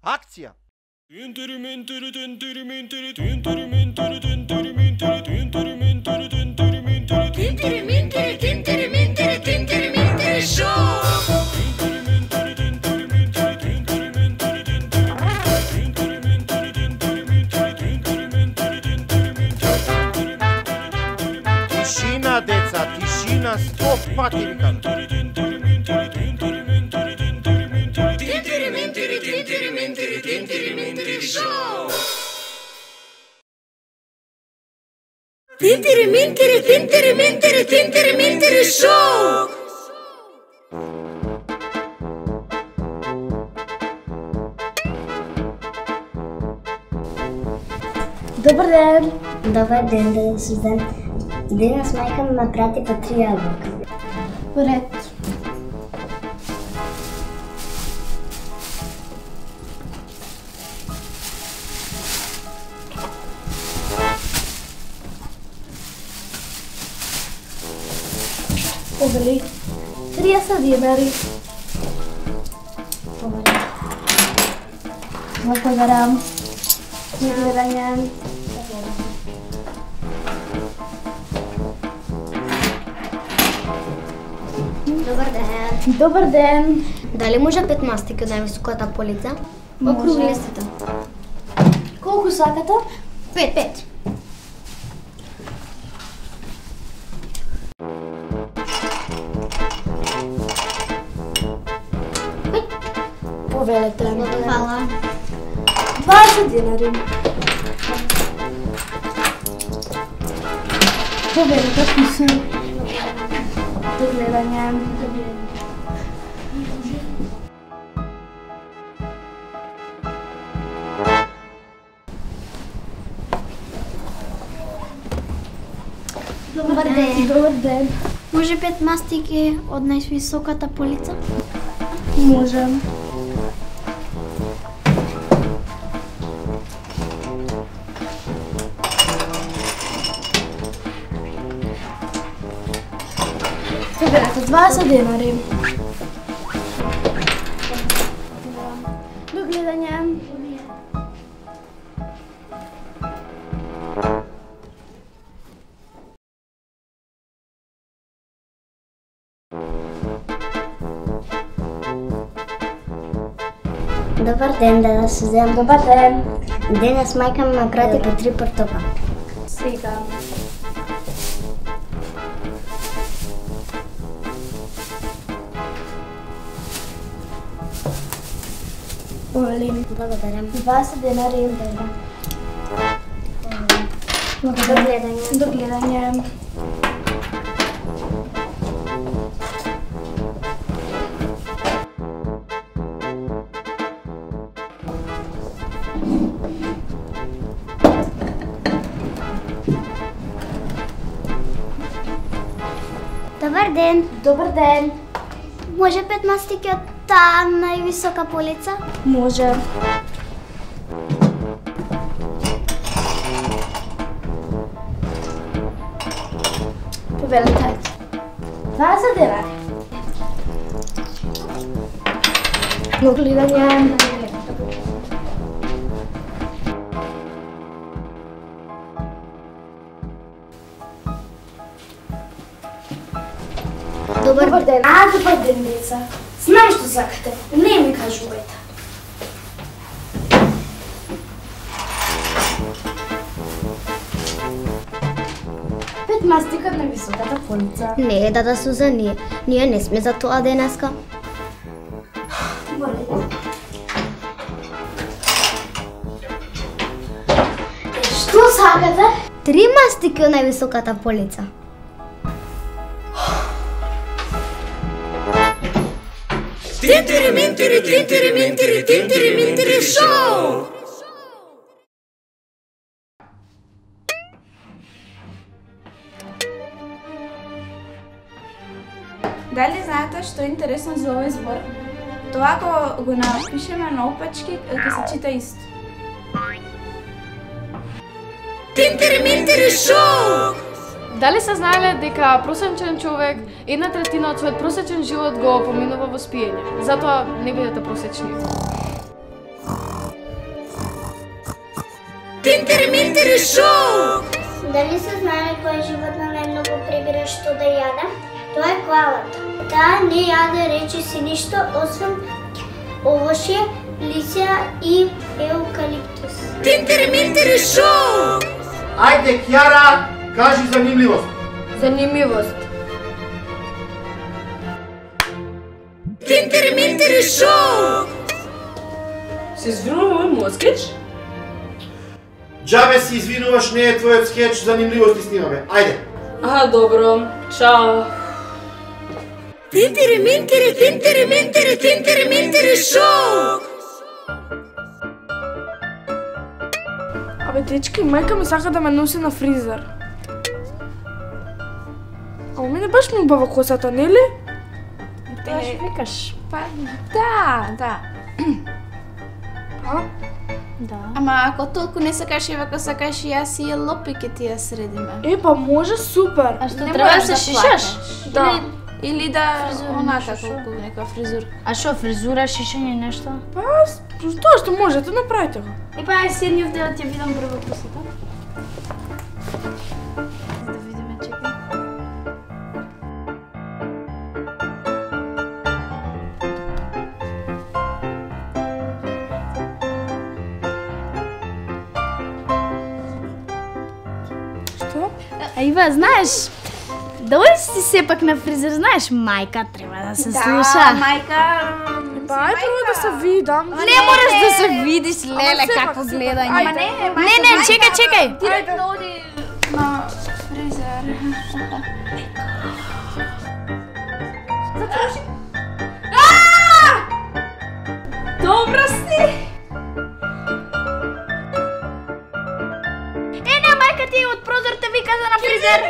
Акција! Тишина, деца, тишина, 100 пати викам. Тинтери шоу! Добар ден! Добар ден, да Сузан. Денес майка ми ме прати по 3 ябълка. Поред. Добре. 30 динари. Добре. Благодарам. Благодарам. Добар ден! Добар ден! Дали може 5 мастики од највисоката полица? Округли сте. Колку сакате? 5. Повелете. Хвала. 20 динари. Повелете, пише. До гледање. Добар ден! Добар ден. Може 5 мастики од највисоката полица? Можем. Поберете 20 динари. До гледање. Добар ден, да Сузан. Добар ден. Денес майка ми ме прати по 3 портопа. Сега. Олин. Благодарам. 20 динари. До гледање. До гледање. Добар ден! Добар ден. Може 5 мастики од таа највисока полица? Може. Повелете. 20 динари. До гледање. Добар ден. Добар ден, деца. Знам што сакате. Не ми кажувајте. Пет мастика на високата полица. Не, да Сузан, ние не сме за тоа денеска. Што сакате? 3 мастики од највисоката полица. Тинтери шоу! Дали знаете што е интересно за овој збор? Тоа ако го напишеме на опачки, ќе се чита исто. Тинтери шоу! Дали се знаеле дека просечен човек 1/3 од својот просечен живот го поминува во спиење? Затоа не бидете просечни. Тинтери-минтери шоу! Дали са знали кое животно най-много прибира що да яде? Това е коалата. Тя не яде речи си нищо, освен овошие, лисия и евкалиптус. Тинтери-минтери шоу! Ajde, Kjara, kaži zanimljivost. Zanimljivost. Тинтери-минтери шоу! Се извинувам, ovo je moj skeč? Džabe si izvinuvaš, ne je tvoj skeč, zanimljivosti snimame. Ajde. Aha, dobro. Ćao. Тинтери-минтери шоу! Абе, дечки, майка ми сака да ме носи на фризер. Ама мене баш ми убава косата, не ли? Тоа ще викаш. Па, да. А? Да. Ама ако толку не сакаш, ако сакаш, јас си ја лопи ке ти ја средиме. Е, па може, супер. А што Не треба да мораш се да шишаш? плакаш. Да. Или да Фризура, онака нешто. колку некоја фризура. А што, фризура, шишање, нешто? Па, тоа што можете, направите го. И па, ај седни овде да ти видам прво косата. Да видиме, чекај. Што? А Ива, знаеш, да оди си сепак на фризер, знаеш, мајка треба да се слуша. мајка. Па, ај прво да се видам. Не можеш да се видиш, леле, сепак, какво сепак. гледање. Ајде. Не, чекај. Директно оди на фризер. Добро си! Не, мајка ти од прозор те вика за на фризер.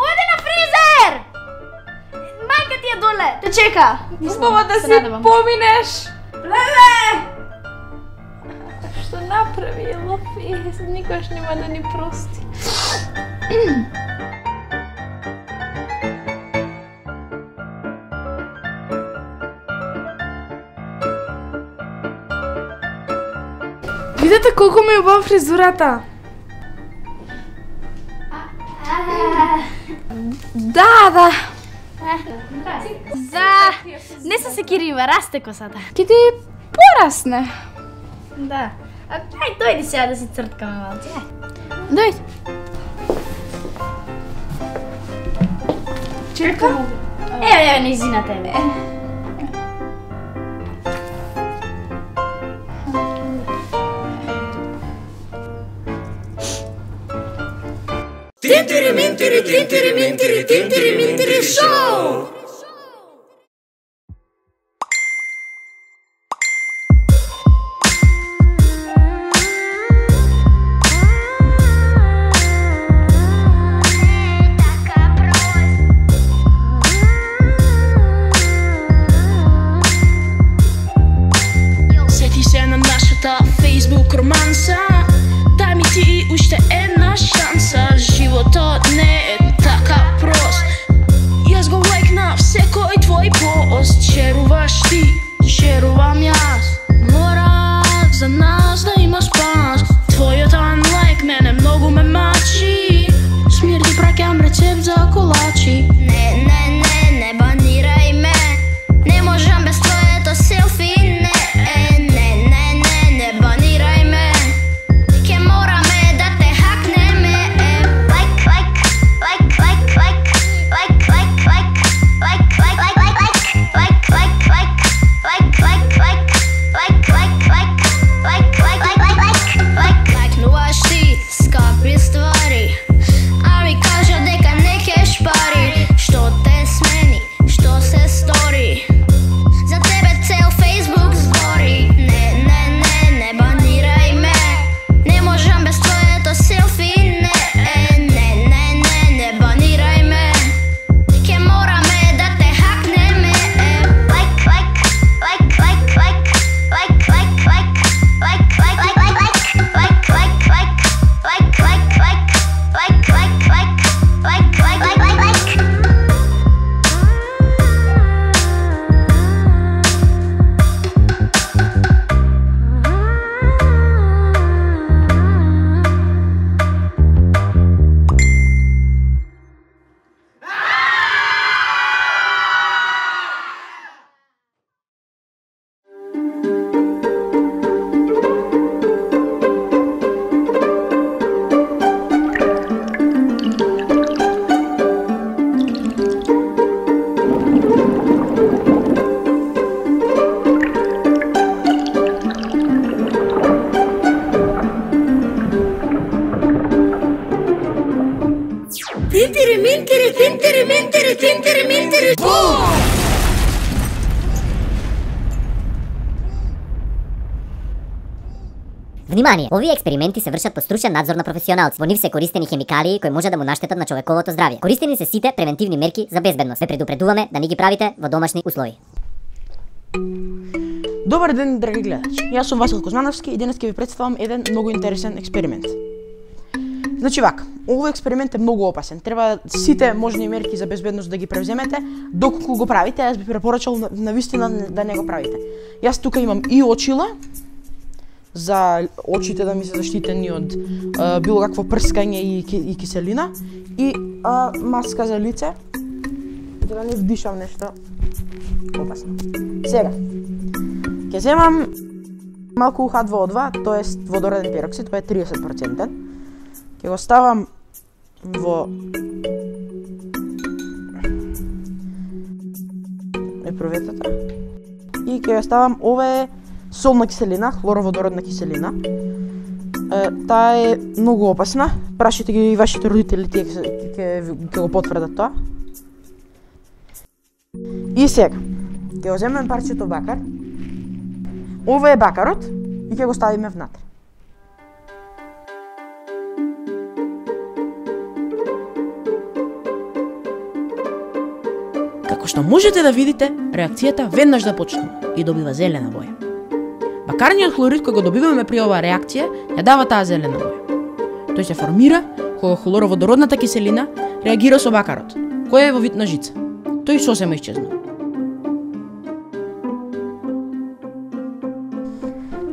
Оди на фризер! Мајка ти е доле, те чека. Убаво да се си надевам. поминеш. Леле! Што направи, лопи, никош нема да ни прости. Видете колку ми е убава фризурата. Да. Не се секирива, расте косата. Ке ти порасне. Да. Ај, дојди сега да си црткаме малце. Дојди. Чека. Еве, низина тебе. Тинтери-минтери шоу! Сети се на нашата Facebook романса. Дай ми ти уште една шанса. Животот не е така прост. Јас го лекнав Тинтери, минтери, тинтери, минтери. Внимание! Овие експерименти се вршат под стручен надзор на професионалци. Во нив се користени хемикалии кои може да му наштетат на човековото здравје. Користени се сите превентивни мерки за безбедност. Ве предупредуваме да не ги правите во домашни услови. Добар ден, драги гледачи. Јас сум Васил Кузмановски и денес ќе ви представам еден многу интересен експеримент. Значи вака, овој експеримент е многу опасен. Треба сите можни мерки за безбедност да ги превземете. Доколку го правите, јас би препорачал на вистина да не го правите. Јас тука имам и очила за очите да ми се заштитени од било какво прскање и киселина и маска за лице да не вдишам нешто опасно. Сега ќе земам малку H2O2, тоест водороден пероксид, тоа е 30%. Ќе го ставам во епруветата и ќе ја ставам, ова е солна киселина, хлороводородна киселина. Таа е многу опасна. Прашите ги и вашите родители, тие ќе го потврдат тоа. И сега, ќе го земеме парчето бакар. Ова е бакарот и ќе го ставиме внатре. Како што можете да видите, реакцијата веднаш започнува и добива зелена боја. Бакарниот хлорид кој го добиваме при оваа реакција ја дава таа зелена боја. Тој се формира кога хлороводородната киселина реагира со бакарот, кој е во вид на жица. Тој сосема исчезнува.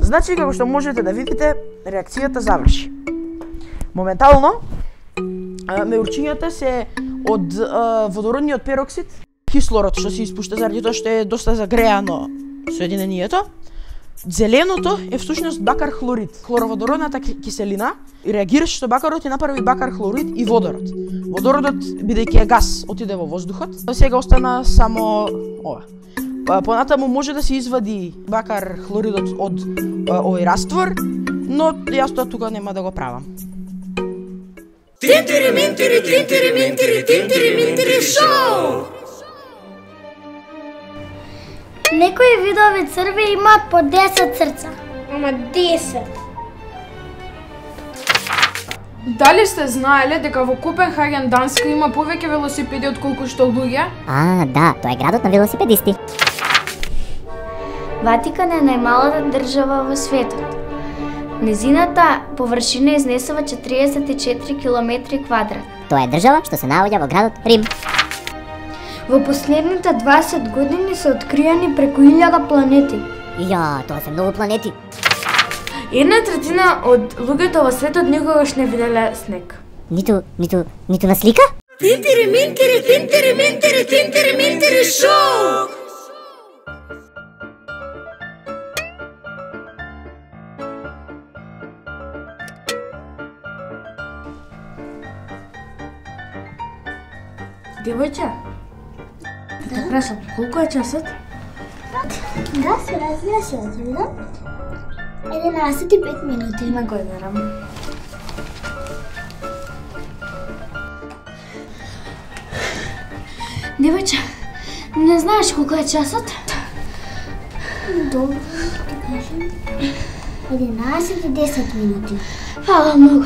Значи, како што можете да видите, реакцијата заврши. Моментално, меурчињата се од водородниот пероксид, кислород што се испушта заради тоа што е доста загреано соединението. Зеленото е всушност бакар хлорид. Хлороводородната киселина реагираше со бакарот и направи бакар хлорид и водород. Водородот, бидејќи е газ, отиде во воздухот. Сега остана само ова. Понатаму може да се извади бакар хлоридот од овој раствор, но јас тоа тука нема да го правам. Тинтери, минтери, тинтери, минтери, тинтери, минтери шоу! Некои видови црви имаат по 10 срца. Ама 10. Дали сте знаеле дека во Копенхаген, Данска, има повеќе велосипеди отколку што луѓе? Да, тоа е градот на велосипедисти. Ватикан е најмалата држава во светот. Незината површина изнесува 44 км квадрат. Тоа е држава што се наоѓа во градот Рим. Во последните 20 години се откриени преку 1000 планети. Ја, тоа се многу планети. 1/3 од луѓето во светот никогаш не виделе снег. Ниту на слика? Тинтери, минтери, тинтери, минтери, тинтери, минтери шоу! Девојче, да прашам, колку е часот? Да, се разбира. 11:05 минути. На кој верам? Девојче, не знаеш колку е часот? Добро, ќе кажем 11:10 минути. Фала многу.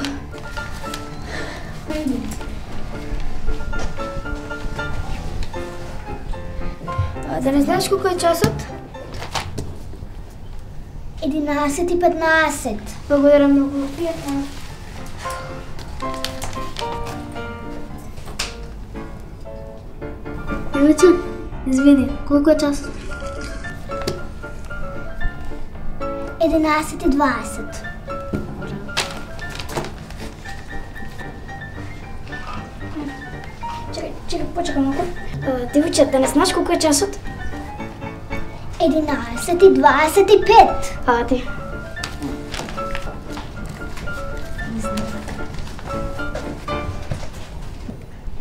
Да не знаеш колку е часот? 11:15. Благодарам многу. Пријатно. Девојче, извини, колку е часот? 11:20. Чекай, почекай малку. Девојче, да не знаеш колку е часот? 11:25. Фала ти.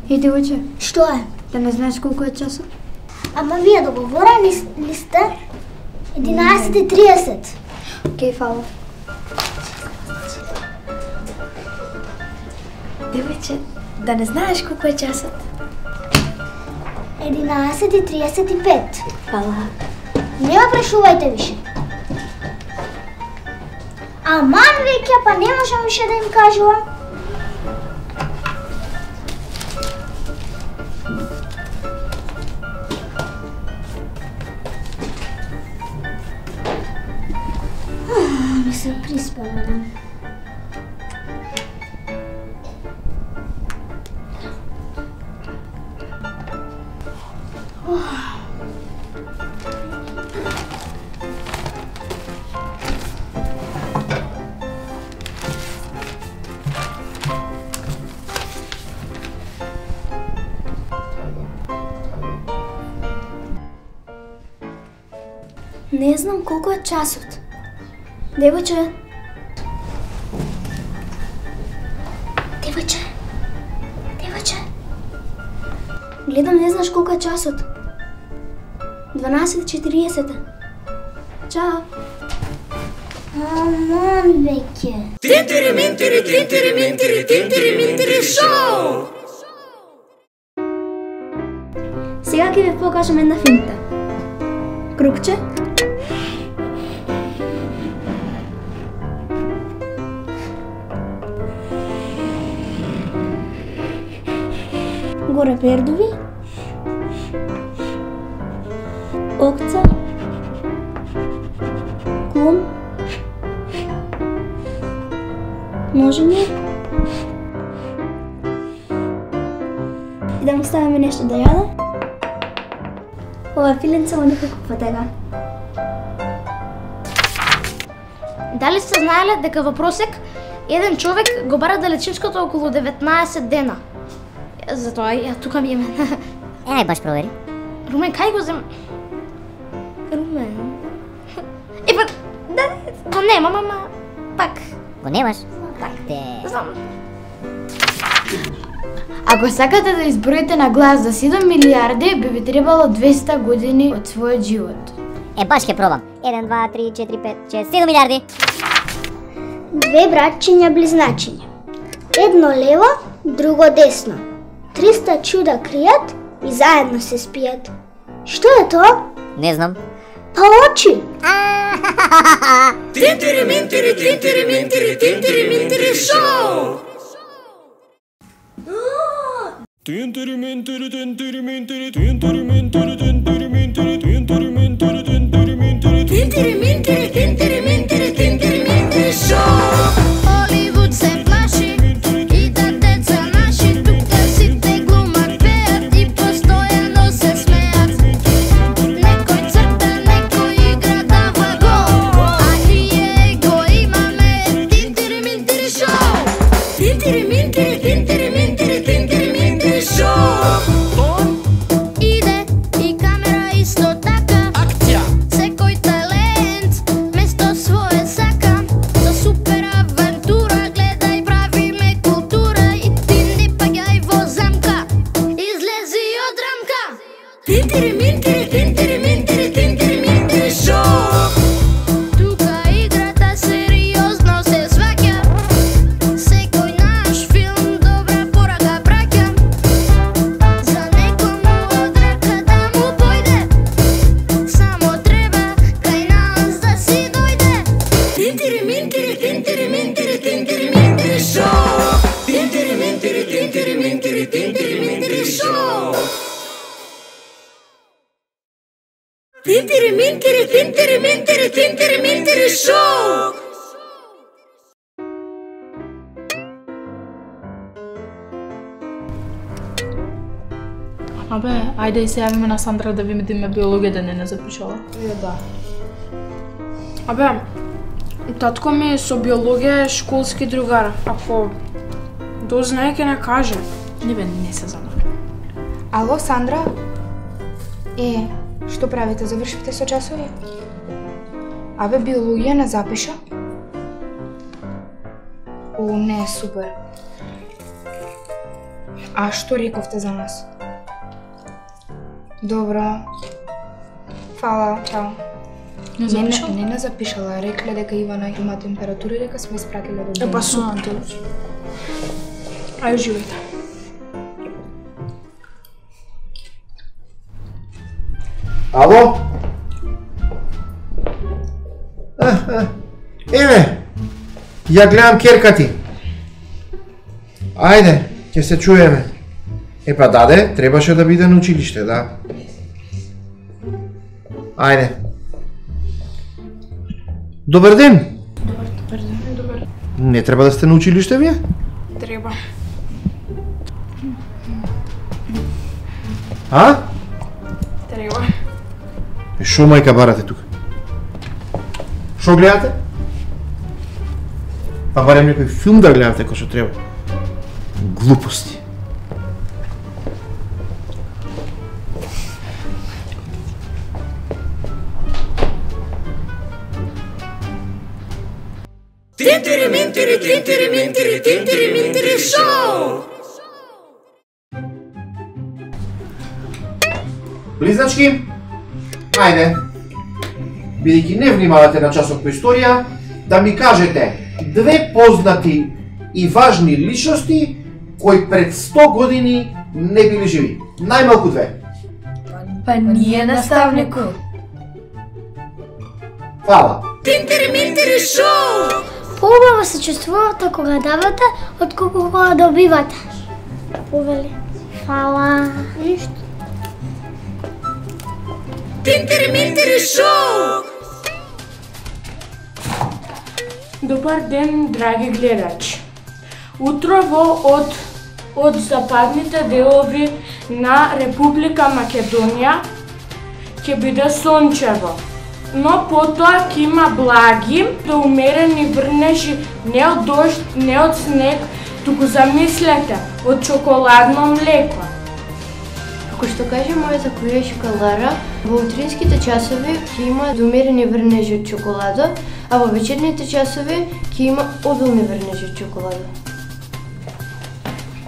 И девојче, Што е? да не знаеш колку е часот? Ама вие договорени ли сте? 11:30. Океј, фала. Девојче, да не знаеш колку е часот? 11:35. Фала. Нема прашувајте више. Аман веќе, па не можам више да им кажувам. Не се приспала. Не знам колку е часот. Девојче. Девојче. Девојче. Гледам, не знаеш колку е часот. 12:40. Чао. Аман веќе. Тинтери минтери, тинтери минтери, тинтери минтери шоу! Сега ќе ви покажам една финта. Кругче. Горе пердови. Окца. Клон. Ножиње. И да му ставиме нешто да јаде. Ова филенце во некако потега. Дали сте знаеле дека во просек еден човек го бара далечинското околу 19 дена? Затоа ја тука ми е. Ај баш провери. Румен, кај го зем? Румен. Па, да, го немам, ама пак. Го немаш? Пак. Знам. Ако сакате да изброите на глас за 7 милиарди, би ви требало 200 години од својот живот. Баш ќе пробам. 1, 2, 3, 4, 5, 6, 7 милиарди. Две братчиња близначиња. Едно лево, друго десно. 300 чуда кријат и заедно се спијат. Што е тоа? Не знам. Па очи. Тинтери минтери, тинтери минтери, тинтери минтери шоу! Тинтери минтери, тинтери минтери, тинтери минтери, тинтери минтери, тинтери минтери, тинтери минтери, тинтери минтери, тинтери минтери, тинтери минтери шоу! Холивуд се плаши и да деца наши тука сите глумат, пеат и постојано се смеат. Некој црта, некој игра дава гол, а ние го имаме тинтери минтери шоу. Тинтери минтери, тинтери минтери, тинтери минтери шоу! Иде и камера исто така. Акција. Секој талент место своје сака. За супер авантура гледај, правиме култура и ти не паѓај во замка. Излези од рамка. Тинтери минтери, тинтери минтери, тинтери минтери шоу! Тука играта сериозно се сваќа. Секој наш филм добра порака праќа. За некому од рака да му појде, само треба кај нас да си дојде. Тинтери минтери, тинтери минтери, тинтери минтери шоу! Тинтери минтери, тинтери минтери, тинтери минтери шоу! Тинтери минтери, тинтери минтери, тинтери минтери шоу! Абе, ајде и се јавиме на Сандра да видиме биологија да не запишала. Да. Абе, татко ми со биологија е школски другар. Ако дознае ќе не каже. Не бе, не се замара. Ало, Сандра? Што правите? Завршивте со часови? Абе, биологија не запиша? О, не, супер. А што рековте за нас? Добро. Фала, чао. Не запишала? Не запишала. Рекле дека Ивана има температура и дека сме испратиле до дома. Па супер. Ајде, живејте. Ало? Еве, ја гледам керка ти. Ајде, ќе се чуеме. Епа даде, требаше да биде на училиште, да. Ајде. Добар ден. Добар. Не треба да сте на училиште вие? Треба. А? Треба. Шо мајка барате тука? Шо гледате? Па барем некој филм да гледате кој што треба. Глупости. Тинтири шоу! Близначки, ајде, бидејќи не внимавате на часот по историја, да ми кажете две познати и важни личности кои пред 100 години не били живи. Најмалку две. Па ние, наставнику. Фала. Тинтири шоу! Поубаво се чувствувате кога давате, отколку кога добивате. Повели. Фала. Ништо. Тинтири шоу! Добар ден, драги гледачи. Утрово од западните делови на Република Македонија ќе биде сончево, но потоа ќе има благи до умерени врнежи, не од дожд, не од снег, туку замислете, од чоколадно млеко. Како што каже мојата која шоколара, во утринските часови ќе има умерени врнежи од чоколада, а во вечерните часови ќе има обилни врнежи од чоколада.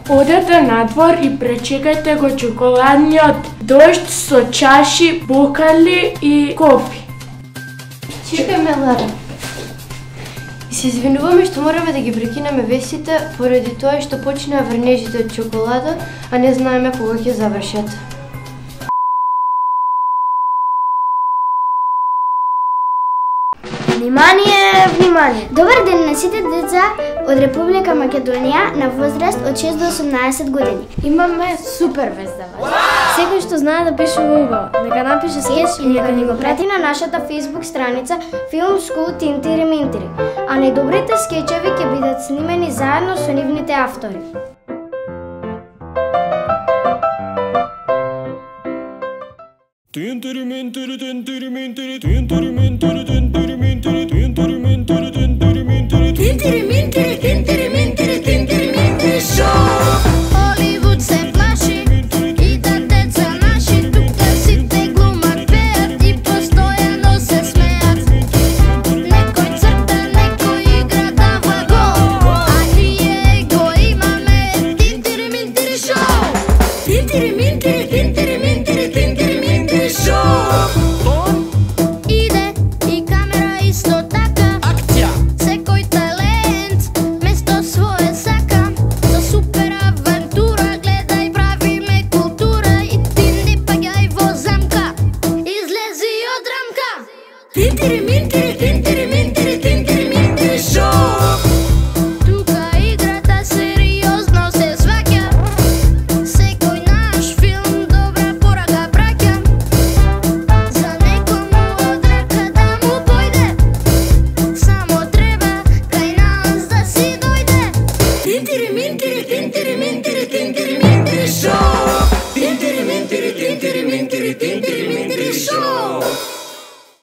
Одете надвор и пречекајте го чоколадниот дожд со чаши, бокали и кофи. Чекај ме, Лара. И се извинуваме што мораме да ги прекинеме вестите поради тоа што почнаа врнежите од чоколада, а не знаеме кога ќе завршат. Внимание, внимание! Добар ден на сите деца од Република Македонија на возраст од 6 до 18 години. Имаме супер вест за вас. Секој што знае да пише во угол, нека напише скеч и нека ни го прати на нашата Facebook страница Film School Тинтири Минтири, а најдобрите скечеви ќе бидат снимени заедно со нивните автори. Тинтири минтири, тинтири минтири, тинтири минтири, тинтири минтири, тинтири минтири, тинтири минтири, Тинтири минтири шоу! Холивуд се плаши и да деца наши тука сите глумат, пеат и постојано се смеат. Некој црта, некој игра дава гол, а ние го имаме Тинтири минтири шоу! Тинтири минтири шоу! Иде и камера исто така. Акција! Секој талент место свое сака. Со супер авантура гледај, правиме култура и ти не паѓај во замка. Излези од рамка. Тинтири минтири